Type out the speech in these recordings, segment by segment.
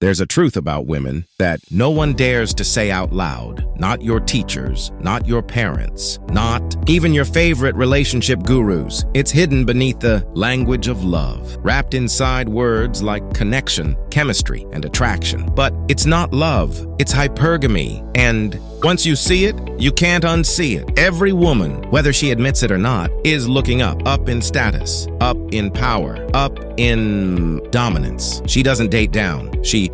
There's a truth about women that no one dares to say out loud. Not your teachers, not your parents, not even your favorite relationship gurus. It's hidden beneath the language of love, wrapped inside words like connection, chemistry, and attraction. But it's not love, it's hypergamy. And once you see it, you can't unsee it. Every woman, whether she admits it or not, is looking up in status, up in power, up in dominance. She doesn't date down. She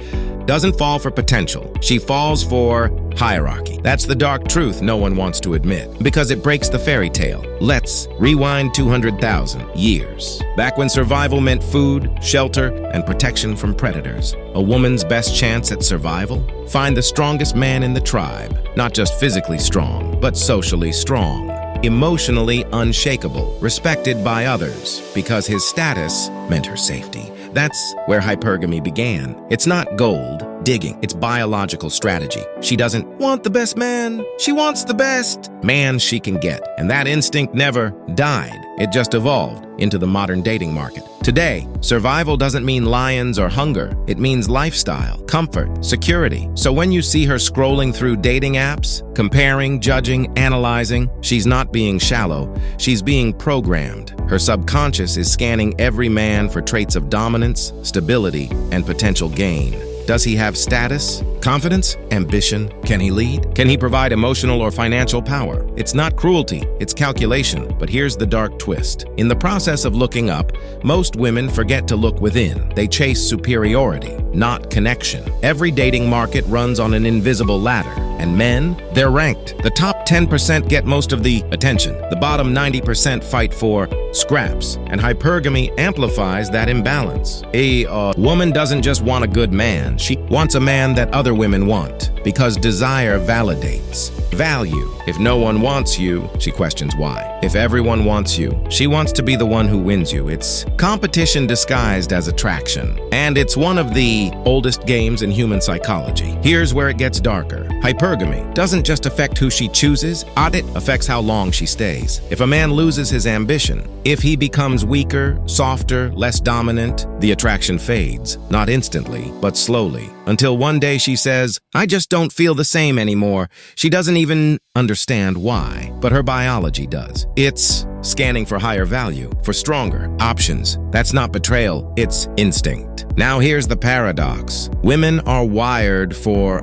doesn't fall for potential. She falls for hierarchy. That's the dark truth no one wants to admit, because it breaks the fairy tale. Let's rewind 200,000 years. Back when survival meant food, shelter, and protection from predators. A woman's best chance at survival? Find the strongest man in the tribe. Not just physically strong, but socially strong. Emotionally unshakable, respected by others, because his status meant her safety. That's where hypergamy began. It's not gold digging, it's biological strategy. She doesn't want the best man, she wants the best man she can get. And that instinct never died. It just evolved into the modern dating market. Today, survival doesn't mean lions or hunger. It means lifestyle, comfort, security. So when you see her scrolling through dating apps, comparing, judging, analyzing, she's not being shallow, she's being programmed. Her subconscious is scanning every man for traits of dominance, stability, and potential gain. Does he have status, confidence, ambition? Can he lead? Can he provide emotional or financial power? It's not cruelty, it's calculation. But here's the dark twist. In the process of looking up, most women forget to look within. They chase superiority, not connection. Every dating market runs on an invisible ladder. And men, they're ranked. The top 10% get most of the attention. The bottom 90% fight for scraps. And hypergamy amplifies that imbalance. A woman doesn't just want a good man. She wants a man that other women want. Because desire validates. Value. If no one wants you, she questions why. If everyone wants you, she wants to be the one who wins you. It's competition disguised as attraction. And it's one of the oldest games in human psychology. Here's where it gets darker. Hypergamy doesn't just affect who she chooses, it affects how long she stays. If a man loses his ambition, if he becomes weaker, softer, less dominant, the attraction fades. Not instantly, but slowly. Until one day she says, I just don't feel the same anymore. She doesn't even understand why, but her biology does. It's scanning for higher value, for stronger options. That's not betrayal, it's instinct. Now here's the paradox. Women are wired for,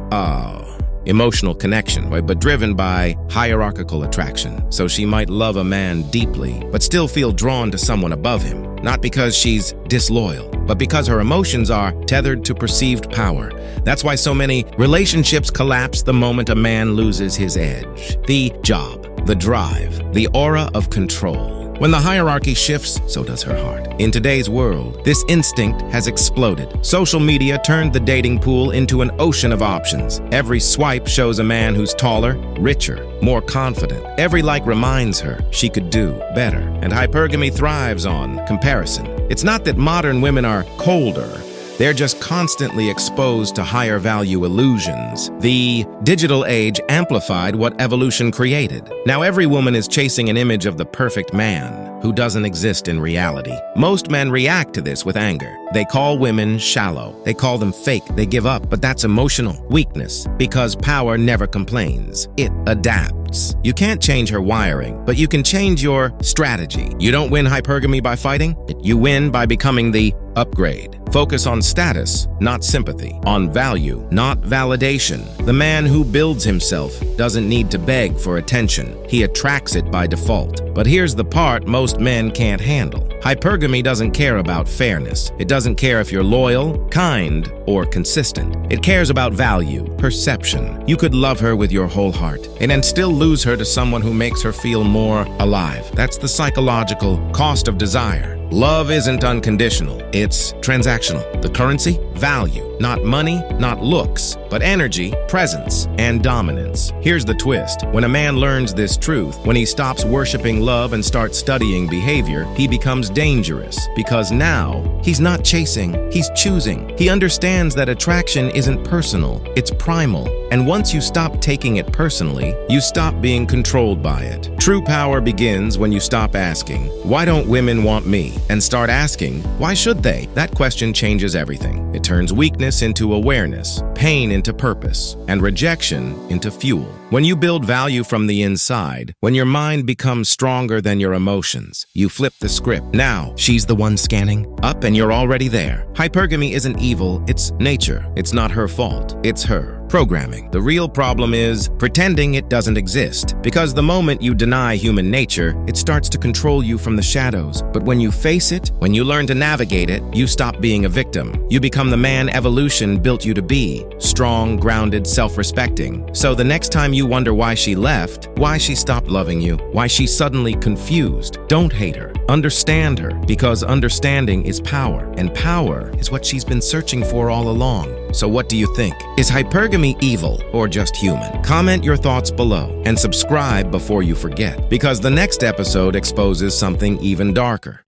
emotional connection, but driven by hierarchical attraction. So she might love a man deeply, but still feel drawn to someone above him. Not because she's disloyal, but because her emotions are tethered to perceived power. That's why so many relationships collapse the moment a man loses his edge. The job, the drive, the aura of control. When the hierarchy shifts, so does her heart. In today's world, this instinct has exploded. Social media turned the dating pool into an ocean of options. Every swipe shows a man who's taller, richer, more confident. Every like reminds her she could do better. And hypergamy thrives on comparison. It's not that modern women are colder. They're just constantly exposed to higher value illusions. The digital age amplified what evolution created. Now every woman is chasing an image of the perfect man who doesn't exist in reality. Most men react to this with anger. They call women shallow. They call them fake. They give up. But that's emotional weakness, because power never complains. It adapts. You can't change her wiring, but you can change your strategy. You don't win hypergamy by fighting. You win by becoming the upgrade. Focus on status, not sympathy. On value, not validation. The man who builds himself doesn't need to beg for attention. He attracts it by default. But here's the part most men can't handle. Hypergamy doesn't care about fairness. It doesn't care if you're loyal, kind, or consistent. It cares about value, perception. You could love her with your whole heart and then still lose her to someone who makes her feel more alive. That's the psychological cost of desire. Love isn't unconditional, it's transactional. The currency? Value. Not money, not looks, but energy, presence, and dominance. Here's the twist. When a man learns this truth, when he stops worshiping love and starts studying behavior, he becomes dangerous. Because now, he's not chasing, he's choosing. He understands that attraction isn't personal, it's primal. And once you stop taking it personally, you stop being controlled by it. True power begins when you stop asking, why don't women want me? And start asking, why should they? That question changes everything. It turns weakness darkness into awareness, pain into purpose, and rejection into fuel. When you build value from the inside, when your mind becomes stronger than your emotions, you flip the script. Now, she's the one scanning up and you're already there. Hypergamy isn't evil, it's nature. It's not her fault, it's her programming. The real problem is pretending it doesn't exist, because the moment you deny human nature, it starts to control you from the shadows. But when you face it, when you learn to navigate it, you stop being a victim. You become the man evolution built you to be, strong, grounded, self-respecting. So the next time you wonder why she left, why she stopped loving you, why she's suddenly confused, don't hate her. Understand her, because understanding is power, and power is what she's been searching for all along. So what do you think? Is hypergamy evil or just human? Comment your thoughts below and subscribe before you forget, because the next episode exposes something even darker.